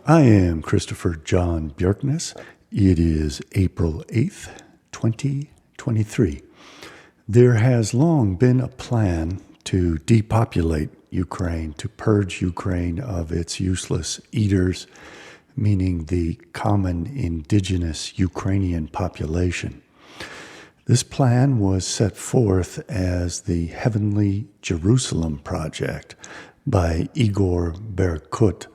I am Christopher John Björknes. It is April 8th, 2023. There has long been a plan to depopulate Ukraine, to purge Ukraine of its useless eaters, meaning the common indigenous Ukrainian population. This plan was set forth as the Heavenly Jerusalem Project by Igor Berkut.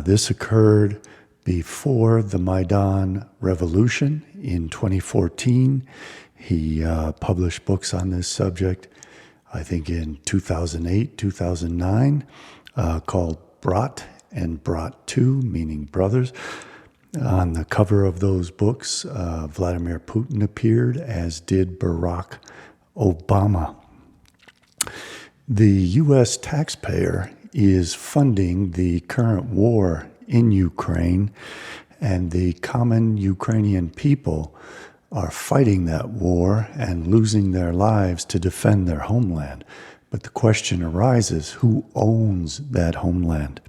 This occurred before the Maidan Revolution in 2014. He published books on this subject, I think in 2008, 2009, called Brat and Brat 2, meaning brothers. On the cover of those books, Vladimir Putin appeared, as did Barack Obama. The U.S. taxpayer is funding the current war in Ukraine, and the common Ukrainian people are fighting that war and losing their lives to defend their homeland. But the question arises, who owns that homeland?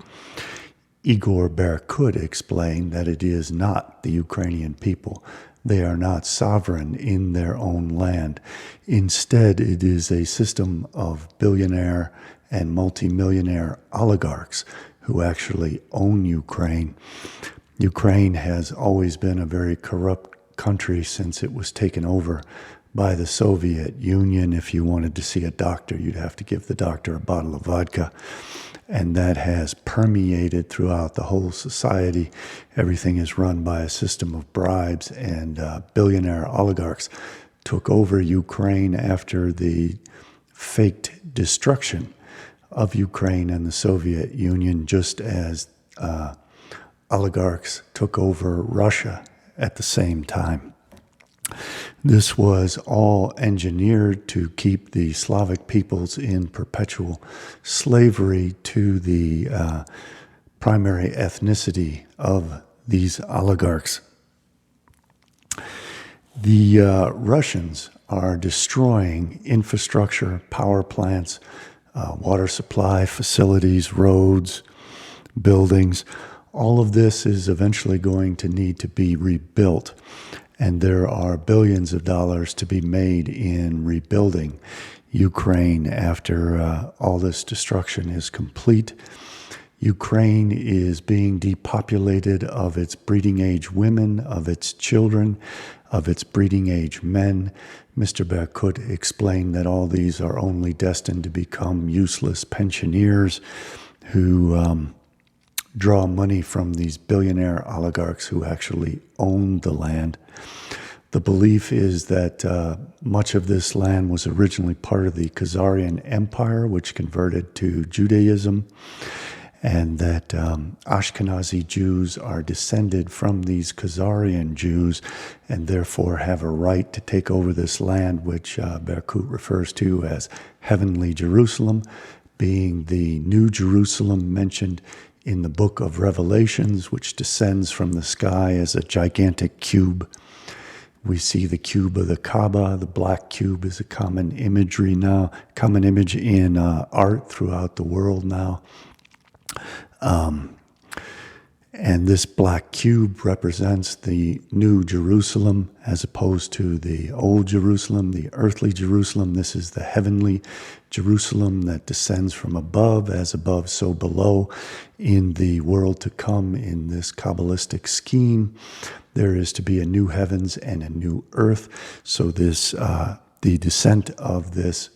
Igor Berkut explained that it is not the Ukrainian people. They are not sovereign in their own land. Instead, it is a system of billionaire and multimillionaire oligarchs who actually own Ukraine. Ukraine has always been a very corrupt country since it was taken over by the Soviet Union. If you wanted to see a doctor, you'd have to give the doctor a bottle of vodka. And that has permeated throughout the whole society. Everything is run by a system of bribes, and billionaire oligarchs took over Ukraine after the faked destruction of Ukraine and the Soviet Union, just as oligarchs took over Russia at the same time. This was all engineered to keep the Slavic peoples in perpetual slavery to the primary ethnicity of these oligarchs. The Russians are destroying infrastructure, power plants, water supply facilities, roads, buildings. All of this is eventually going to need to be rebuilt. And there are billions of dollars to be made in rebuilding Ukraine after all this destruction is complete. Ukraine is being depopulated of its breeding age women, of its children, of its breeding age men. Mr. Berkut explained that all these are only destined to become useless pensioners who draw money from these billionaire oligarchs who actually own the land. The belief is that much of this land was originally part of the Khazarian Empire, which converted to Judaism, and that Ashkenazi Jews are descended from these Khazarian Jews and therefore have a right to take over this land, which Berkut refers to as Heavenly Jerusalem, being the New Jerusalem mentioned in the book of Revelations, which descends from the sky as a gigantic cube. We see the cube of the Kaaba. The black cube is a common imagery now, common image in art throughout the world now. And this black cube represents the New Jerusalem as opposed to the Old Jerusalem, the earthly Jerusalem. This is the heavenly Jerusalem that descends from above, as above, so below. In the world to come, in this Kabbalistic scheme, there is to be a new heavens and a new earth. So this, the descent of this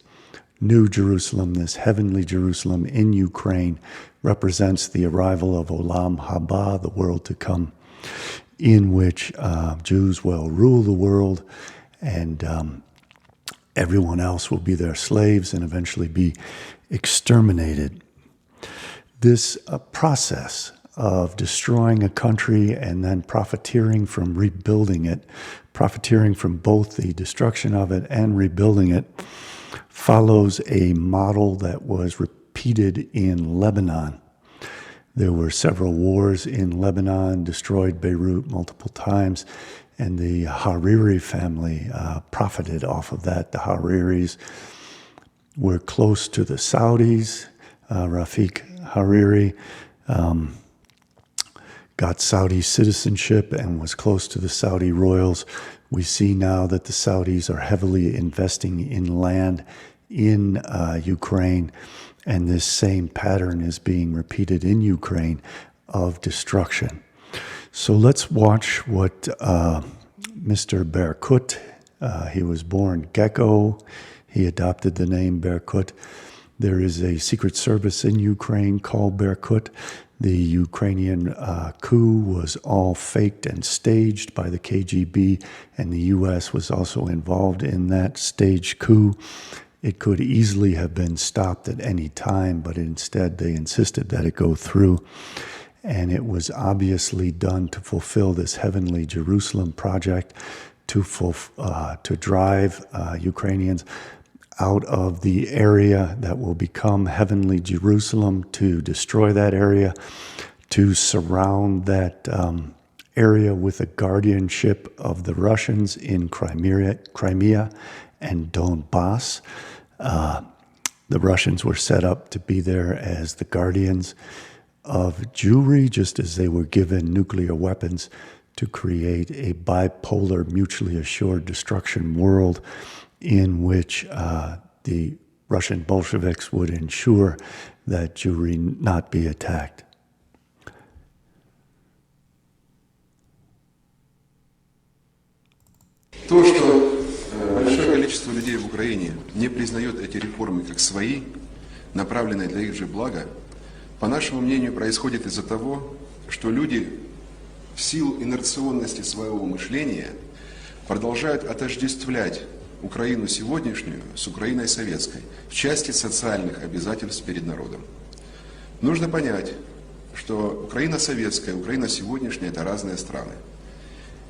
New Jerusalem, this heavenly Jerusalem in Ukraine, represents the arrival of Olam Haba, the world to come, in which Jews will rule the world, and everyone else will be their slaves and eventually be exterminated. This process of destroying a country and then profiteering from rebuilding it, profiteering from both the destruction of it and rebuilding it, follows a model that was repeated in Lebanon. There were several wars in Lebanon, destroyed Beirut multiple times, and the Hariri family profited off of that. The Hariris were close to the Saudis, Rafik Hariri, got Saudi citizenship and was close to the Saudi royals. We see now that the Saudis are heavily investing in land in Ukraine, and this same pattern is being repeated in Ukraine of destruction. So let's watch what Mr. Berkut, he was born Gecko, he adopted the name Berkut. There is a secret service in Ukraine called Berkut. The Ukrainian coup was all faked and staged by the KGB, and the U.S. was also involved in that staged coup. It could easily have been stopped at any time, but instead they insisted that it go through. And it was obviously done to fulfill this heavenly Jerusalem project, to drive Ukrainians out of the area that will become heavenly Jerusalem, to destroy that area, to surround that area with the guardianship of the Russians in Crimea and Donbass. The Russians were set up to be there as the guardians of Jewry, just as they were given nuclear weapons to create a bipolar, mutually assured destruction world in which the Russian Bolsheviks would ensure that Jewry not be attacked. То, что большое количество людей в Украине не признает эти реформы как свои, направленные для их же блага, по нашему мнению, происходит из-за того, что люди в силу инерционности своего мышления продолжают отождествлять Украину сегодняшнюю с Украиной советской в части социальных обязательств перед народом. Нужно понять, что Украина советская, Украина сегодняшняя – это разные страны.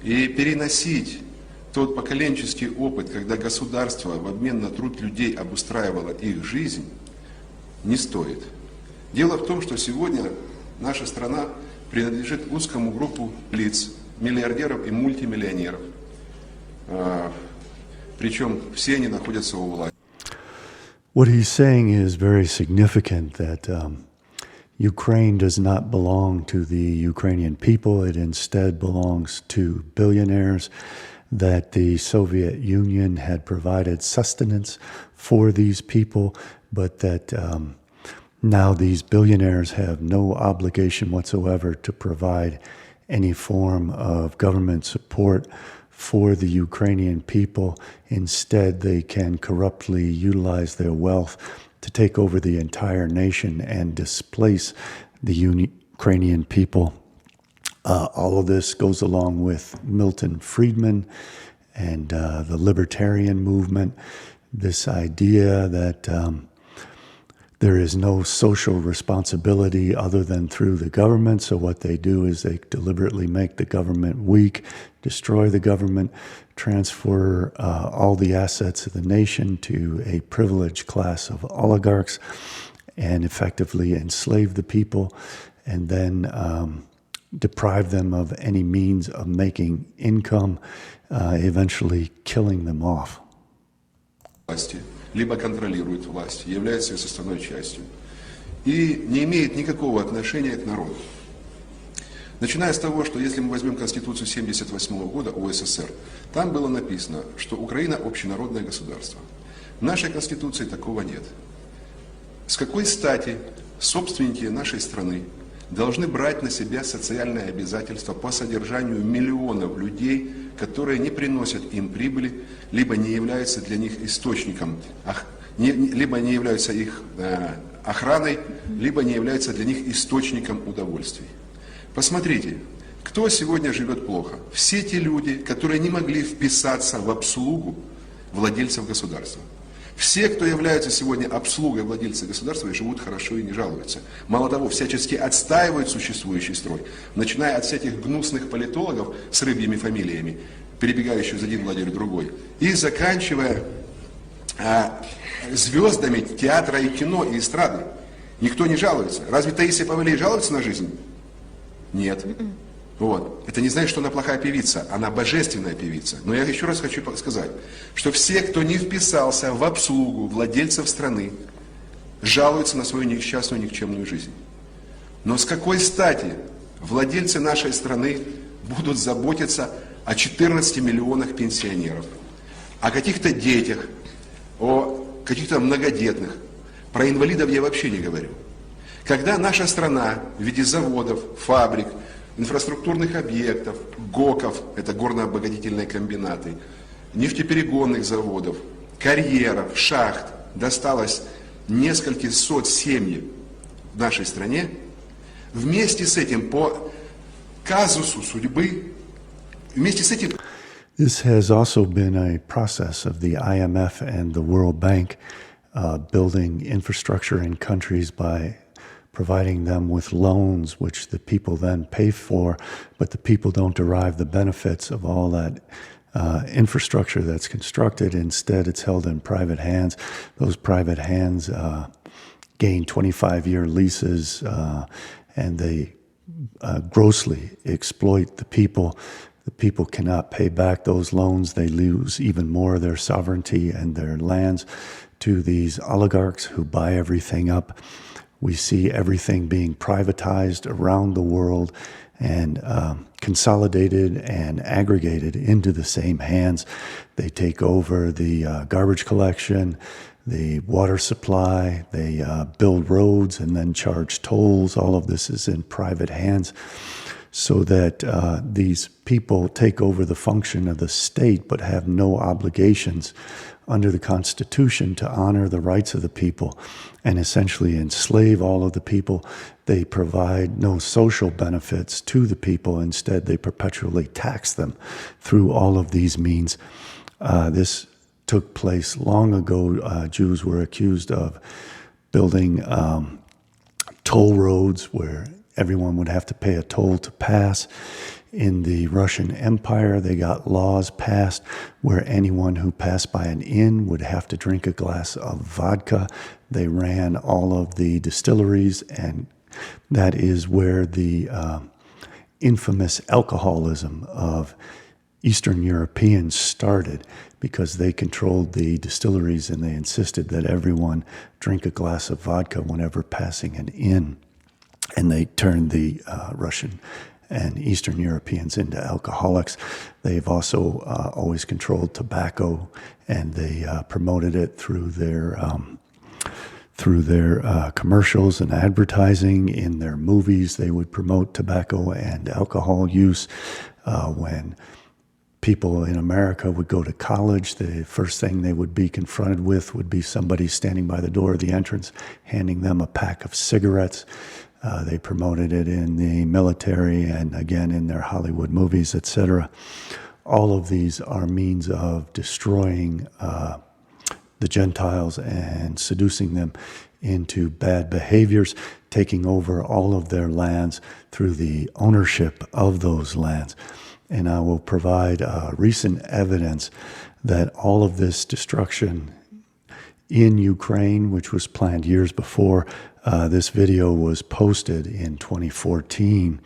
И переносить тот поколенческий опыт, когда государство в обмен на труд людей обустраивало их жизнь, не стоит. Дело в том, что сегодня наша страна принадлежит узкому группу лиц, миллиардеров и мультимиллионеров. Причем все они находятся у власти. What he's saying is very significant, that Ukraine does not belong to the Ukrainian people. It instead belongs to billionaires, that the Soviet Union had provided sustenance for these people, but that now these billionaires have no obligation whatsoever to provide any form of government support for the Ukrainian people. Instead, they can corruptly utilize their wealth to take over the entire nation and displace the Ukrainian people. All of this goes along with Milton Friedman and the libertarian movement, this idea that there is no social responsibility other than through the government. So what they do is they deliberately make the government weak, destroy the government, transfer all the assets of the nation to a privileged class of oligarchs, and effectively enslave the people, and then deprive them of any means of making income, eventually killing them off. Либо контролирует власть, является ее составной частью и не имеет никакого отношения к народу. Начиная с того, что если мы возьмем Конституцию 1978 года УССР, там было написано, что Украина общенародное государство. В нашей Конституции такого нет. С какой стати собственники нашей страны должны брать на себя социальные обязательства по содержанию миллионов людей, которые не приносят им прибыли, либо не являются для них источником, либо не являются их охраной, либо не являются для них источником удовольствий. Посмотрите, кто сегодня живет плохо? Все те люди, которые не могли вписаться в обслугу владельцев государства. Все, кто являются сегодня обслугой владельцев государства, и живут хорошо и не жалуются. Мало того, всячески отстаивают существующий строй, начиная от всяких гнусных политологов с рыбьими фамилиями, перебегающих за один лагерь в другой, и заканчивая звездами театра и кино и эстрады. Никто не жалуется. Разве Таисия Повалий жалуется на жизнь? Нет. Вот. Это не значит, что она плохая певица, она божественная певица. Но я еще раз хочу сказать, что все, кто не вписался в обслугу владельцев страны, жалуются на свою несчастную, никчемную жизнь. Но с какой стати владельцы нашей страны будут заботиться о 14 миллионах пенсионеров, о каких-то детях, о каких-то многодетных. Про инвалидов я вообще не говорю. Когда наша страна в виде заводов, фабрик, инфраструктурных объектов, ГОКов, это горно-обогатительные комбинаты, нефтеперегонных заводов, карьеров, шахт, досталось несколько сот семьям в нашей стране, вместе с этим по казусу судьбы, вместе с этим... This has also been a process of the IMF and the World Bank building infrastructure in countries by providing them with loans, which the people then pay for, but the people don't derive the benefits of all that infrastructure that's constructed. Instead, it's held in private hands. Those private hands gain 25-year leases, and they grossly exploit the people. The people cannot pay back those loans. They lose even more of their sovereignty and their lands to these oligarchs who buy everything up. We see everything being privatized around the world and consolidated and aggregated into the same hands. They take over the garbage collection, the water supply, they build roads and then charge tolls. All of this is in private hands so that these people take over the function of the state but have no obligations under the Constitution to honor the rights of the people and essentially enslave all of the people. They provide no social benefits to the people. Instead, they perpetually tax them through all of these means. This took place long ago. Jews were accused of building toll roads where everyone would have to pay a toll to pass. In the Russian Empire, they got laws passed where anyone who passed by an inn would have to drink a glass of vodka. They ran all of the distilleries, and that is where the infamous alcoholism of Eastern Europeans started, because they controlled the distilleries and they insisted that everyone drink a glass of vodka whenever passing an inn. And they turned the Russian and Eastern Europeans into alcoholics. They've also always controlled tobacco, and they promoted it through their commercials and advertising. In their movies, they would promote tobacco and alcohol use. When people in America would go to college, the first thing they would be confronted with would be somebody standing by the door of the entrance, handing them a pack of cigarettes. They promoted it in the military and again in their Hollywood movies, etc. All of these are means of destroying the Gentiles and seducing them into bad behaviors, taking over all of their lands through the ownership of those lands. And I will provide recent evidence that all of this destruction in Ukraine, which was planned years before, this video was posted in 2014.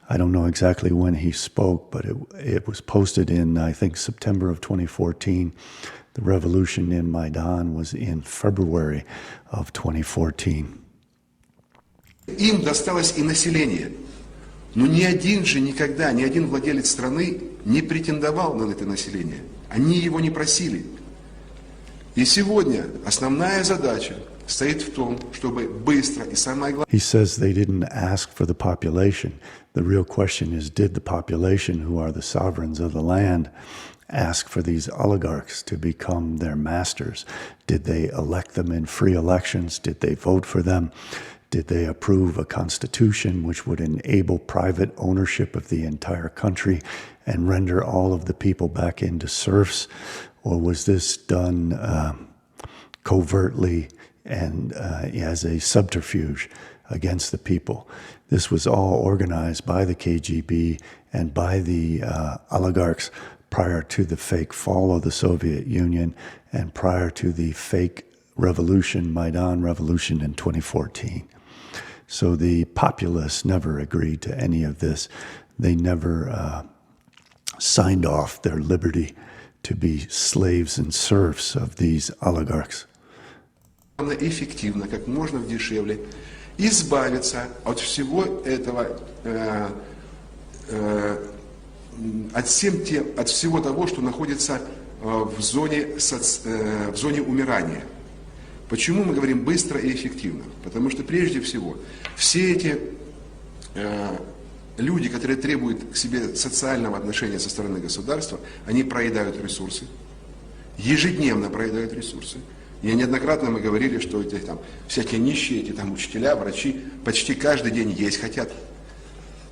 I don't know exactly when he spoke, but it was posted in, I think, September of 2014. The revolution in Maidan was in February of 2014. Им досталось и население. Но ни один же никогда, ни один владелец страны не претендовал на это население. Они его не просили. И сегодня основная задача стоит в том, чтобы быстро и самое главное... He says they didn't ask for the population. The real question is, did the population, who are the sovereigns of the land, ask for these oligarchs to become their masters? Did they elect them in free elections? Did they vote for them? Did they approve a constitution which would enable private ownership of the entire country and render all of the people back into serfs? Or was this done covertly and as a subterfuge against the people? This was all organized by the KGB and by the oligarchs prior to the fake fall of the Soviet Union and prior to the fake revolution, Maidan revolution in 2014. So the populace never agreed to any of this. They never signed off their liberty to be slaves and serfs of these oligarchs. Эффективно, как можно дешевле избавиться от всего этого, от всего того, что находится в зоне умирания. Почему мы говорим быстро и эффективно? Потому что прежде всего все эти люди, которые требуют к себе социального отношения со стороны государства, они проедают ресурсы, ежедневно проедают ресурсы. И неоднократно мы говорили, что эти там всякие нищие, эти там учителя, врачи почти каждый день есть хотят.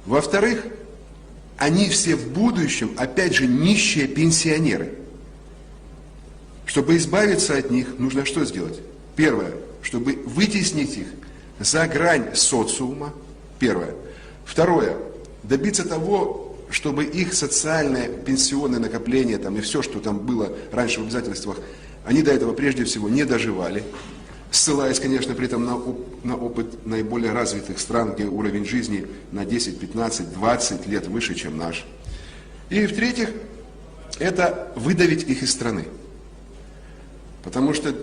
Во-вторых, они все в будущем, опять же, нищие пенсионеры. Чтобы избавиться от них, нужно что сделать? Первое, чтобы вытеснить их за грань социума. Первое. Второе, добиться того, чтобы их социальное пенсионное накопление там, и все, что там было раньше в обязательствах, они до этого прежде всего не доживали, ссылаясь, конечно, при этом на опыт наиболее развитых стран, где уровень жизни на 10, 15, 20 лет выше, чем наш. И в-третьих, это выдавить их из страны. Потому что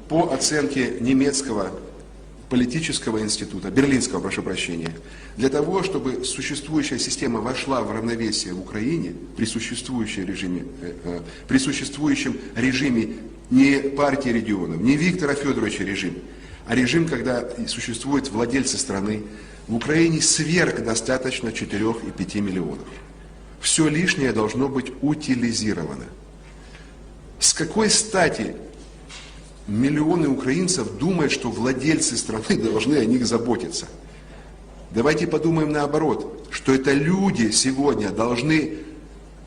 по оценке немецкого политического института, берлинского, прошу прощения, для того, чтобы существующая система вошла в равновесие в Украине при существующем режиме не партии регионов, не Виктора Федоровича режим, а режим, когда существуют владельцы страны, в Украине достаточно 4 и 5 миллионов. Все лишнее должно быть утилизировано. С какой стати миллионы украинцев думают, что владельцы страны должны о них заботиться? Давайте подумаем наоборот, что это люди сегодня должны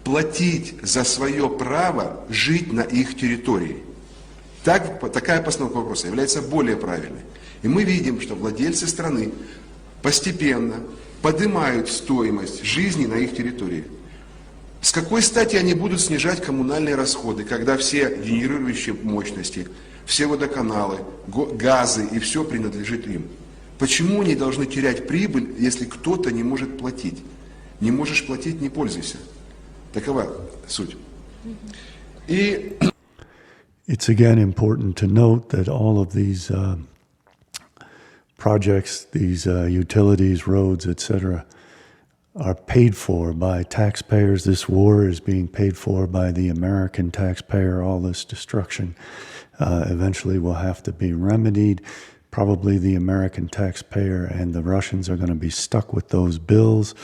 платить за свое право жить на их территории. Такая постановка вопроса является более правильной. И мы видим, что владельцы страны постепенно поднимают стоимость жизни на их территории. С какой стати они будут снижать коммунальные расходы, когда все генерирующие мощности, все водоканалы, газы и все принадлежит им? Почему они должны терять прибыль, если кто-то не может платить? Не можешь платить — не пользуйся. Такова суть. И it's again important to note that all of these projects, these utilities, roads, etc., are paid for by taxpayers. This war is being paid for by the American taxpayer. All this destruction eventually will have to be remedied. Probably the American taxpayer and the Russians are going to be stuck with those bills.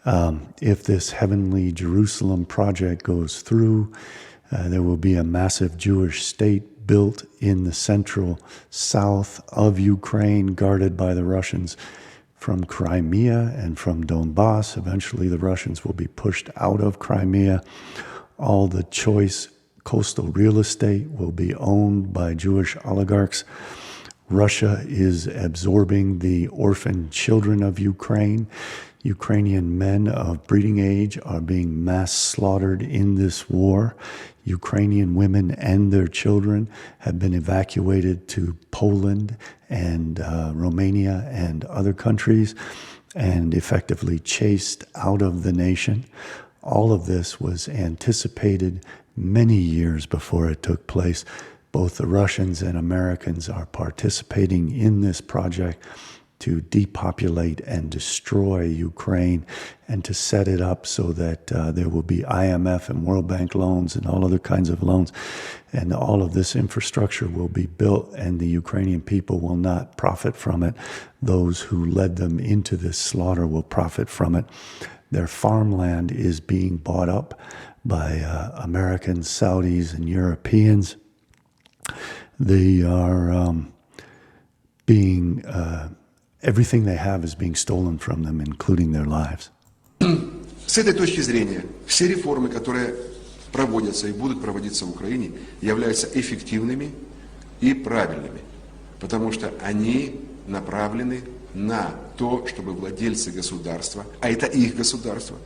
If this heavenly Jerusalem project goes through, there will be a massive Jewish state built in the central south of Ukraine, guarded by the Russians from Crimea and from Donbass. Eventually, the Russians will be pushed out of Crimea. All the choice coastal real estate will be owned by Jewish oligarchs. Russia is absorbing the orphan children of Ukraine. Ukrainian men of breeding age are being mass slaughtered in this war. Ukrainian women and their children have been evacuated to Poland and Romania and other countries and effectively chased out of the nation. All of this was anticipated many years before it took place. Both the Russians and Americans are participating in this project to depopulate and destroy Ukraine and to set it up so that there will be IMF and World Bank loans and all other kinds of loans. And all of this infrastructure will be built and the Ukrainian people will not profit from it. Those who led them into this slaughter will profit from it. Their farmland is being bought up by Americans, Saudis, and Europeans. They are being... everything they have is being stolen from them, including their lives. С этой точки зрения, все реформы, которые проводятся и будут проводиться в Украине, являются эффективными и правильными, потому что они направлены на то, чтобы владельцы государства, а это их государство,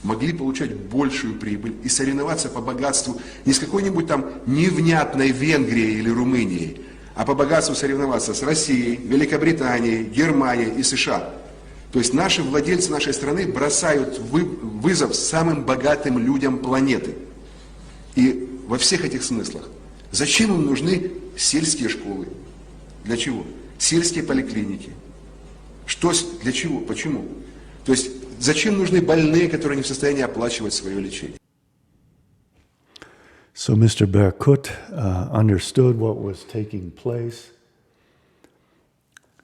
могли получать большую прибыль и соревноваться по богатству не с какой-нибудь там невнятной Венгрией или Румынией, а по богатству соревноваться с Россией, Великобританией, Германией и США. То есть наши владельцы нашей страны бросают вызов самым богатым людям планеты. И во всех этих смыслах. Зачем им нужны сельские школы? Для чего? сельские поликлиники. Что, для чего, почему? То есть зачем нужны больные, которые не в состоянии оплачивать свое лечение? So Mr. Berkut understood what was taking place.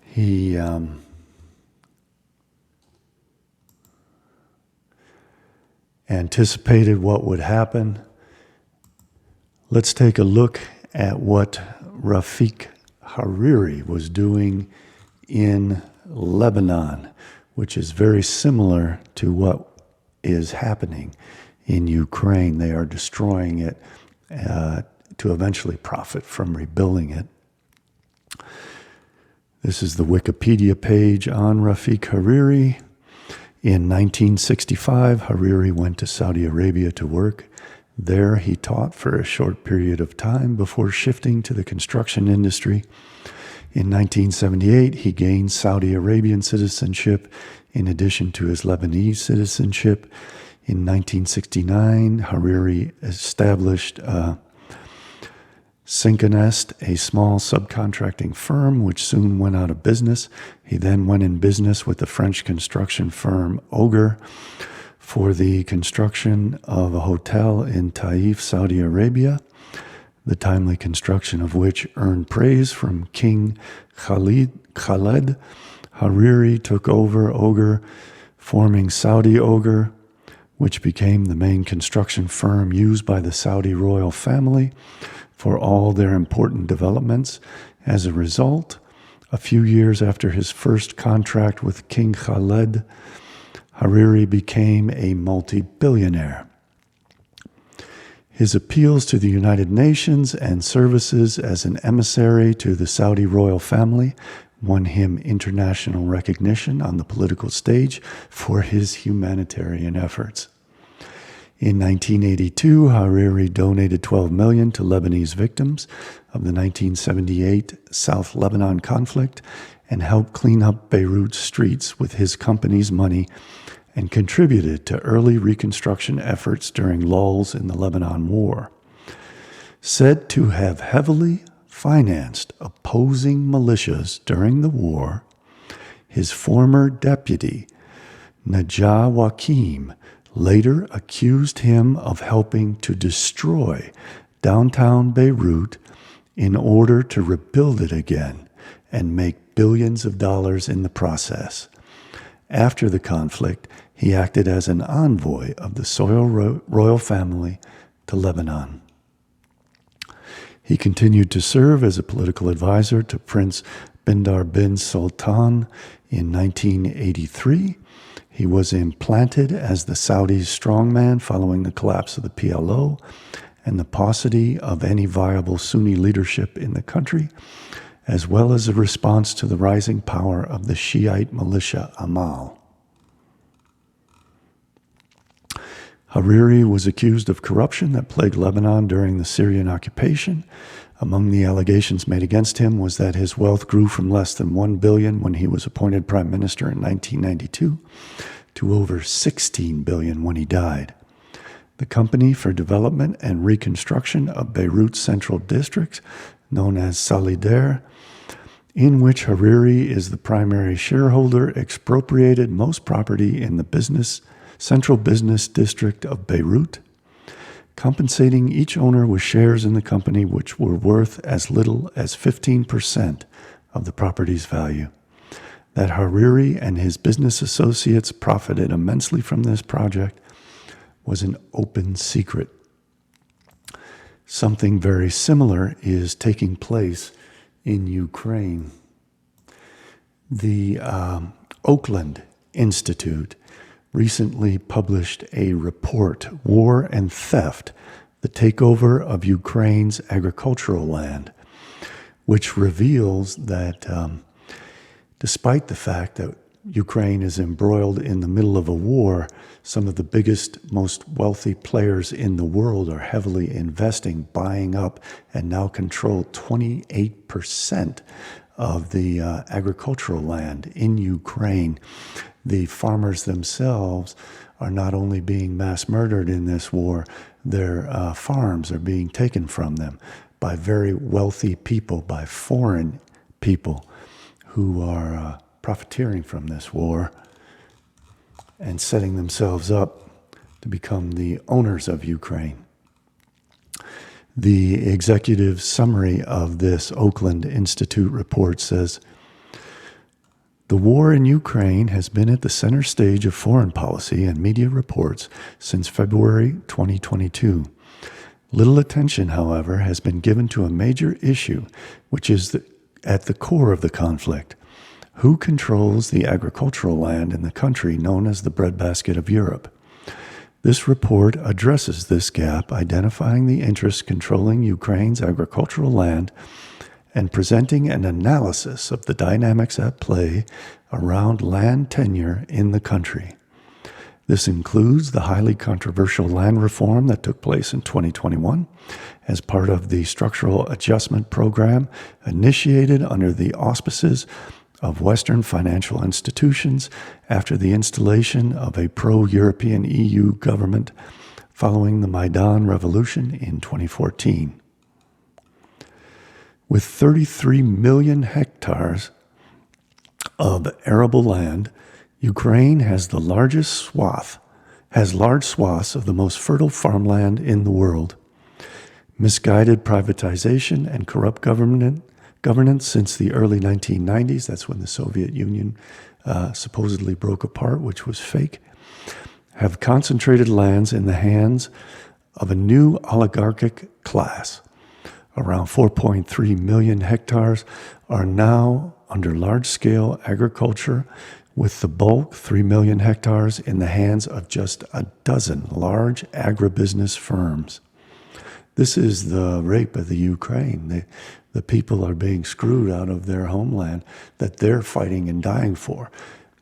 He anticipated what would happen. Let's take a look at what Rafik Hariri was doing in Lebanon, which is very similar to what is happening in Ukraine. They are destroying it to eventually profit from rebuilding it. This is the Wikipedia page on Rafik Hariri. In 1965, Hariri went to Saudi Arabia to work. There he taught for a short period of time before shifting to the construction industry. In 1978, he gained Saudi Arabian citizenship in addition to his Lebanese citizenship. In 1969, Hariri established Synchronest, a small subcontracting firm which soon went out of business. He then went in business with the French construction firm Ogre for the construction of a hotel in Taif, Saudi Arabia, the timely construction of which earned praise from King Khaled. Hariri took over Ogre, forming Saudi Ogre, which became the main construction firm used by the Saudi royal family for all their important developments. As a result, a few years after his first contract with King Khaled, Hariri became a multi-billionaire. His appeals to the United Nations and services as an emissary to the Saudi royal family won him international recognition on the political stage for his humanitarian efforts. In 1982, Hariri donated $12 million to Lebanese victims of the 1978 South Lebanon conflict and helped clean up Beirut's streets with his company's money and contributed to early reconstruction efforts during lulls in the Lebanon War. Said to have heavily financed opposing militias during the war, his former deputy, Najah Wakim, later accused him of helping to destroy downtown Beirut in order to rebuild it again and make billions of dollars in the process. After the conflict, he acted as an envoy of the royal family to Lebanon. He continued to serve as a political advisor to Prince Bandar bin Sultan in 1983. He was implanted as the Saudis' strongman following the collapse of the PLO and the paucity of any viable Sunni leadership in the country, as well as a response to the rising power of the Shiite militia Amal. Hariri was accused of corruption that plagued Lebanon during the Syrian occupation. Among the allegations made against him was that his wealth grew from less than $1 billion when he was appointed prime minister in 1992 to over $16 billion when he died. The Company for Development and Reconstruction of Beirut's Central District, known as Solidaire, in which Hariri is the primary shareholder, expropriated most property in the central business district of Beirut, compensating each owner with shares in the company which were worth as little as 15% of the property's value. That Hariri and his business associates profited immensely from this project was an open secret. Something very similar is taking place in Ukraine. The Oakland Institute recently published a report, War and Theft, the Takeover of Ukraine's Agricultural Land, which reveals that despite the fact that Ukraine is embroiled in the middle of a war, some of the biggest, most wealthy players in the world are heavily investing, buying up, and now control 28% of the agricultural land in Ukraine. The farmers themselves are not only being mass murdered in this war, their farms are being taken from them by very wealthy people, by foreign people. who are profiteering from this war and setting themselves up to become the owners of Ukraine. The executive summary of this Oakland Institute report says, "The war in Ukraine has been at the center stage of foreign policy and media reports since February 2022. Little attention, however, has been given to a major issue, which is at the core of the conflict. Who controls the agricultural land in the country known as the breadbasket of Europe? This report addresses this gap, identifying the interests controlling Ukraine's agricultural land and presenting an analysis of the dynamics at play around land tenure in the country. This includes the highly controversial land reform that took place in 2021 as part of the structural adjustment program initiated under the auspices of Western financial institutions after the installation of a pro-European EU government following the Maidan Revolution in 2014. With 33 million hectares of arable land, Ukraine has large swaths of the most fertile farmland in the world. Misguided privatization and corrupt governance since the early 1990s, that's when the Soviet Union supposedly broke apart, which was fake, have concentrated lands in the hands of a new oligarchic class. Around 4.3 million hectares are now under large-scale agriculture, with the bulk, 3 million hectares, in the hands of just a dozen large agribusiness firms. This is the rape of the Ukraine. The people are being screwed out of their homeland that they're fighting and dying for.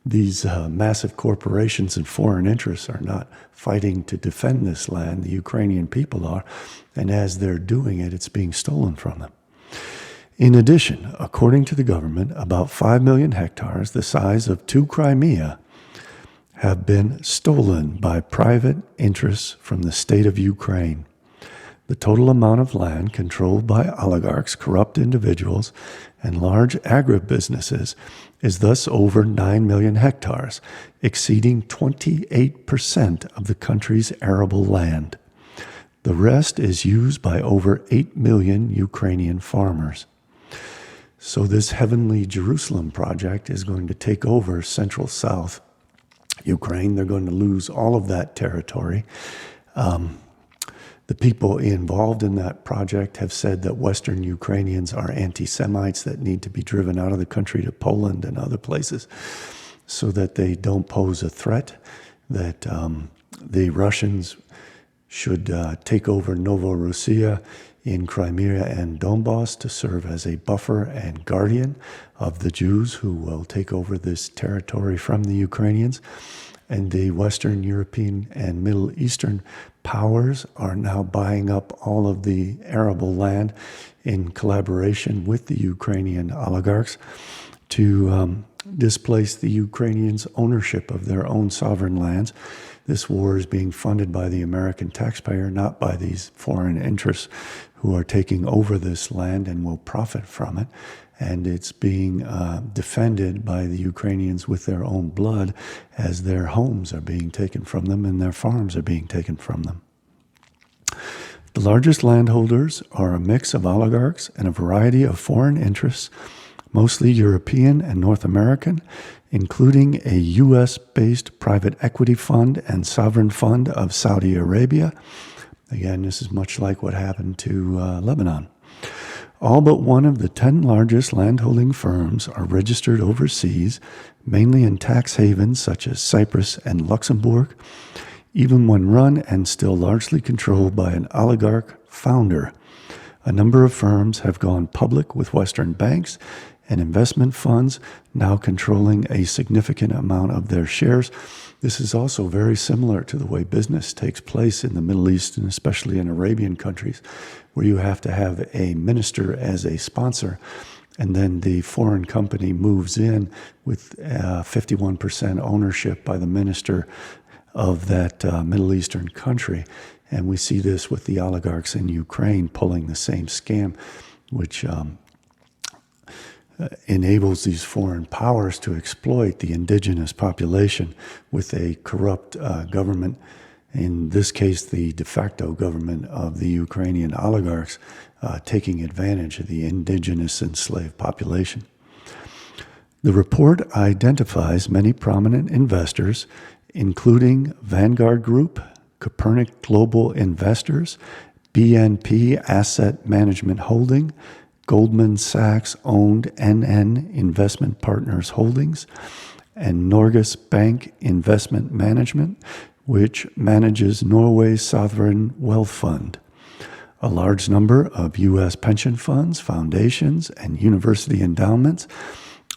These massive corporations and foreign interests are not fighting to defend this land. The Ukrainian people are, and as they're doing it, it's being stolen from them. In addition, according to the government, about 5 million hectares, the size of 2 Crimea, have been stolen by private interests from the state of Ukraine. The total amount of land controlled by oligarchs, corrupt individuals, and large agribusinesses is thus over 9 million hectares, exceeding 28% of the country's arable land. The rest is used by over 8 million Ukrainian farmers. So this Heavenly Jerusalem project is going to take over Central South Ukraine. They're going to lose all of that territory. The people involved in that project have said that Western Ukrainians are anti-Semites that need to be driven out of the country to Poland and other places so that they don't pose a threat, that the Russians should take over Novorossiya in Crimea and Donbass to serve as a buffer and guardian of the Jews who will take over this territory from the Ukrainians. And the Western European and Middle Eastern powers are now buying up all of the arable land in collaboration with the Ukrainian oligarchs to displace the Ukrainians' ownership of their own sovereign lands. This war is being funded by the American taxpayer, not by these foreign interests who are taking over this land and will profit from it. And it's being defended by the Ukrainians with their own blood as their homes are being taken from them and their farms are being taken from them. The largest landholders are a mix of oligarchs and a variety of foreign interests, mostly European and North American, including a U.S.-based private equity fund and sovereign fund of Saudi Arabia. Again, this is much like what happened to Lebanon. All but one of the 10 largest landholding firms are registered overseas, mainly in tax havens such as Cyprus and Luxembourg, even when run and still largely controlled by an oligarch founder. A number of firms have gone public with Western banks and investment funds now controlling a significant amount of their shares. This is also very similar to the way business takes place in the Middle East and especially in Arabian countries, where you have to have a minister as a sponsor, and then the foreign company moves in with 51% ownership by the minister of that Middle Eastern country. And we see this with the oligarchs in Ukraine pulling the same scam, which enables these foreign powers to exploit the indigenous population with a corrupt government, in this case the de facto government of the Ukrainian oligarchs, taking advantage of the indigenous enslaved population. The report identifies many prominent investors, including Vanguard Group, Copernic Global Investors, BNP Asset Management Holding, Goldman Sachs-owned NN Investment Partners Holdings, and Norges Bank Investment Management, which manages Norway's sovereign wealth fund. A large number of U.S. pension funds, foundations, and university endowments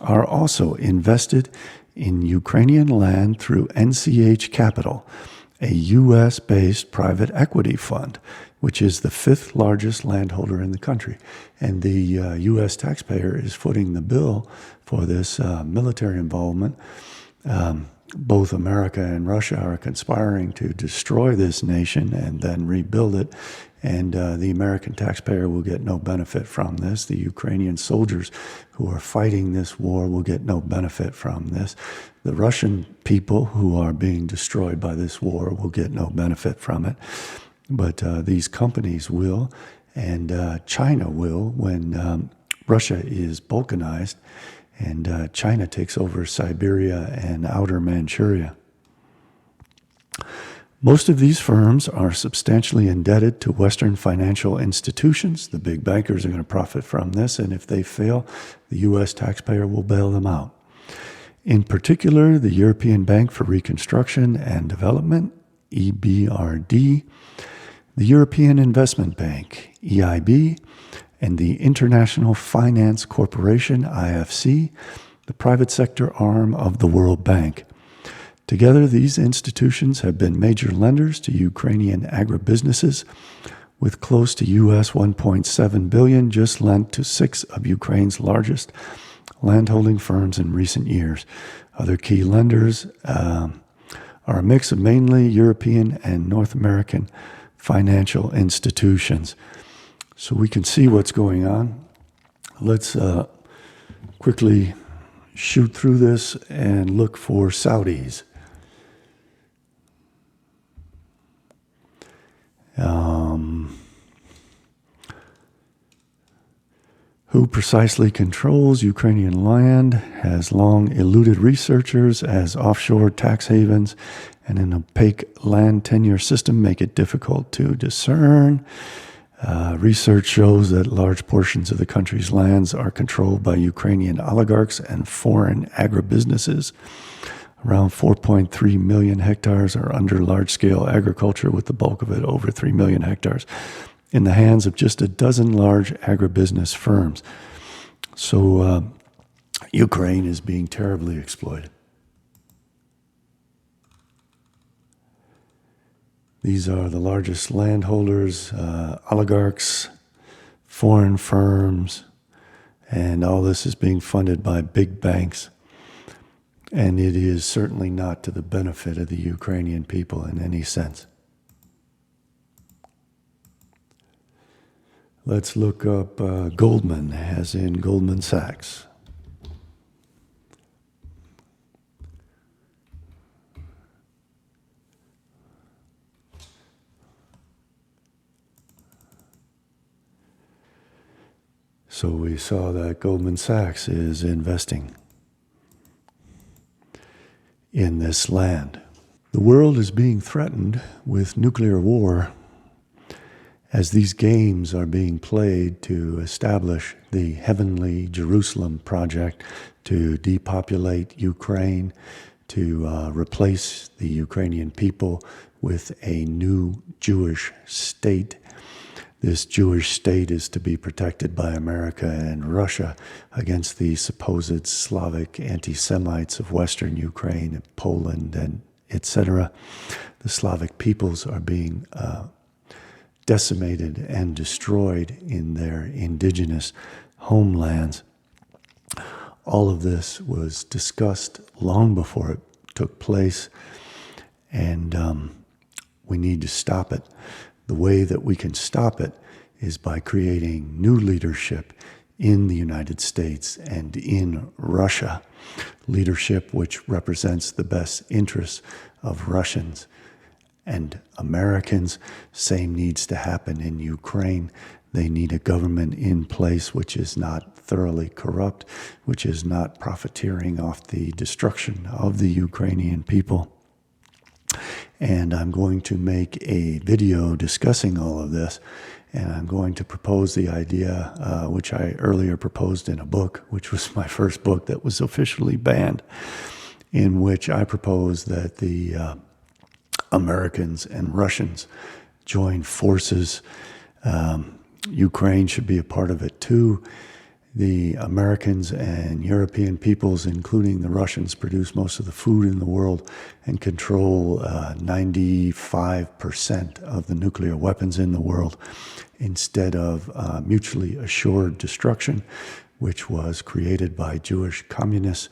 are also invested in Ukrainian land through NCH Capital, a U.S.-based private equity fund, which is the fifth largest landholder in the country. And the U.S. taxpayer is footing the bill for this military involvement. Both America and Russia are conspiring to destroy this nation and then rebuild it. And the American taxpayer will get no benefit from this. The Ukrainian soldiers who are fighting this war will get no benefit from this. The Russian people who are being destroyed by this war will get no benefit from it. But these companies will, and China will when Russia is balkanized and China takes over Siberia and outer Manchuria. Most of these firms are substantially indebted to Western financial institutions. The big bankers are going to profit from this, and if they fail, the U.S. taxpayer will bail them out. In particular, the European Bank for Reconstruction and Development, EBRD, the European Investment Bank, EIB, and the International Finance Corporation, IFC, the private sector arm of the World Bank. Together, these institutions have been major lenders to Ukrainian agribusinesses, with close to US $1.7 billion just lent to 6 of Ukraine's largest landholding firms in recent years. Other key lenders are a mix of mainly European and North American financial institutions. So we can see what's going on. Let's quickly shoot through this and look for Saudis. Who precisely controls Ukrainian land has long eluded researchers, as offshore tax havens and an opaque land tenure system make it difficult to discern. Research shows that large portions of the country's lands are controlled by Ukrainian oligarchs and foreign agribusinesses. Around 4.3 million hectares are under large-scale agriculture, with the bulk of it, over 3 million hectares, in the hands of just a dozen large agribusiness firms. So Ukraine is being terribly exploited. These are the largest landholders, oligarchs, foreign firms, and all this is being funded by big banks. And it is certainly not to the benefit of the Ukrainian people in any sense. Let's look up Goldman, as in Goldman Sachs. So we saw that Goldman Sachs is investing in this land. The world is being threatened with nuclear war as these games are being played to establish the Heavenly Jerusalem project to depopulate Ukraine, to replace the Ukrainian people with a new Jewish state. This Jewish state is to be protected by America and Russia against the supposed Slavic anti-Semites of Western Ukraine and Poland and etc. The Slavic peoples are being decimated and destroyed in their indigenous homelands. All of this was discussed long before it took place, and we need to stop it. The way that we can stop it is by creating new leadership in the United States and in Russia. Leadership which represents the best interests of Russians and Americans. Same needs to happen in Ukraine. They need a government in place which is not thoroughly corrupt, which is not profiteering off the destruction of the Ukrainian people. And I'm going to make a video discussing all of this, and I'm going to propose the idea, which I earlier proposed in a book, which was my first book that was officially banned, in which I propose that the Americans and Russians join forces. Ukraine should be a part of it too. The Americans and European peoples, including the Russians, produce most of the food in the world and control 95% of the nuclear weapons in the world. Instead of mutually assured destruction, which was created by Jewish communists,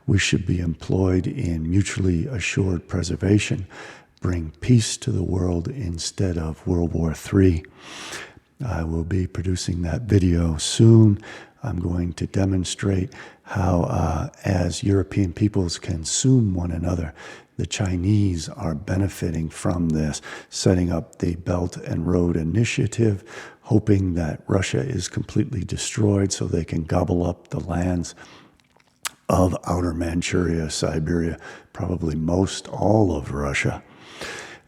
we should be employed in mutually assured preservation, bring peace to the world instead of World War III. I will be producing that video soon. I'm going to demonstrate how, as European peoples consume one another, the Chinese are benefiting from this, setting up the Belt and Road Initiative, hoping that Russia is completely destroyed so they can gobble up the lands of Outer Manchuria, Siberia, probably most all of Russia.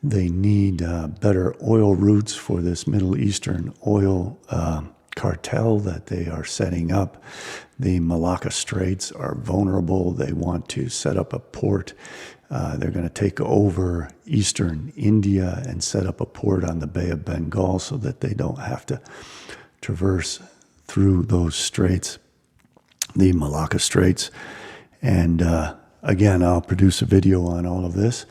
They need better oil routes for this Middle Eastern oil cartel that they are setting up. The Malacca Straits are vulnerable. They want to set up a port. They're going to take over eastern India and set up a port on the Bay of Bengal so that they don't have to traverse through those straits, the Malacca Straits. And again, I'll produce a video on all of this.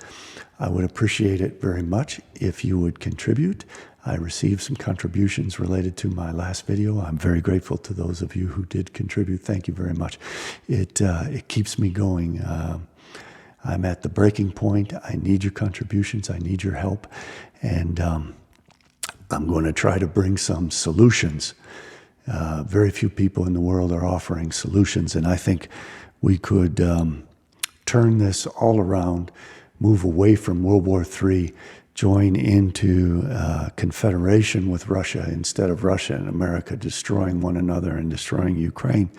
I would appreciate it very much if you would contribute. I received some contributions related to my last video. I'm very grateful to those of you who did contribute. Thank you very much. It keeps me going. I'm at the breaking point. I need your contributions. I need your help. And I'm going to try to bring some solutions. Very few people in the world are offering solutions, and I think we could turn this all around, move away from World War III, join into confederation with Russia instead of Russia and America destroying one another and destroying Ukraine.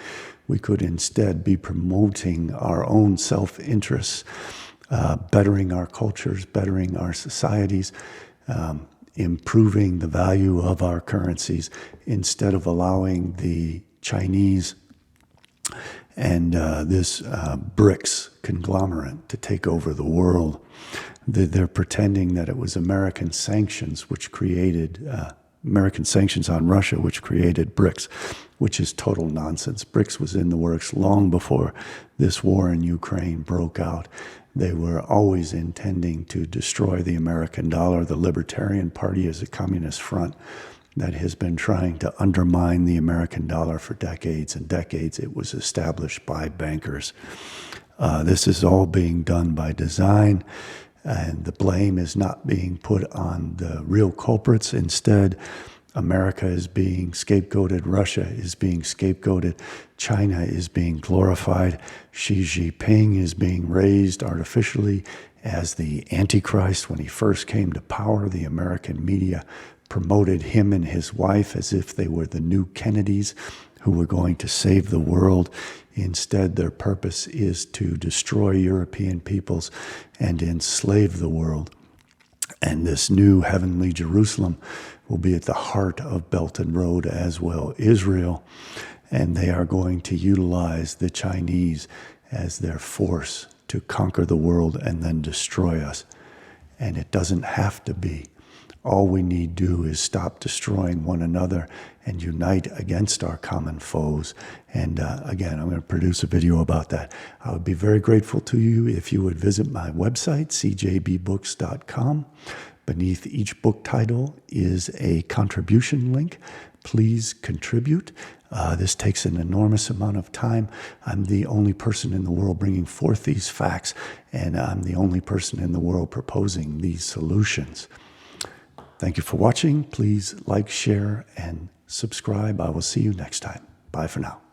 We could instead be promoting our own self-interests, bettering our cultures, bettering our societies, improving the value of our currencies instead of allowing the Chinese and this BRICS conglomerate to take over the world. They're pretending that it was American sanctions which created, American sanctions on Russia which created BRICS, which is total nonsense. BRICS was in the works long before this war in Ukraine broke out. They were always intending to destroy the American dollar. The Libertarian Party is a communist front that has been trying to undermine the American dollar for decades and decades. It was established by bankers. This is all being done by design, and the blame is not being put on the real culprits. Instead, America is being scapegoated. Russia is being scapegoated. China is being glorified. Xi Jinping is being raised artificially as the Antichrist. When he first came to power, the American media promoted him and his wife as if they were the new Kennedys who were going to save the world. Instead, their purpose is to destroy European peoples and enslave the world. And this new heavenly Jerusalem will be at the heart of Belt and Road as well, Israel. And they are going to utilize the Chinese as their force to conquer the world and then destroy us. And it doesn't have to be. All we need do is stop destroying one another and unite against our common foes. And again, I'm going to produce a video about that. I would be very grateful to you if you would visit my website, CJBBooks.com. Beneath each book title is a contribution link. Please contribute. This takes an enormous amount of time. I'm the only person in the world bringing forth these facts, and I'm the only person in the world proposing these solutions. Thank you for watching. Please like, share, and subscribe. I will see you next time. Bye for now.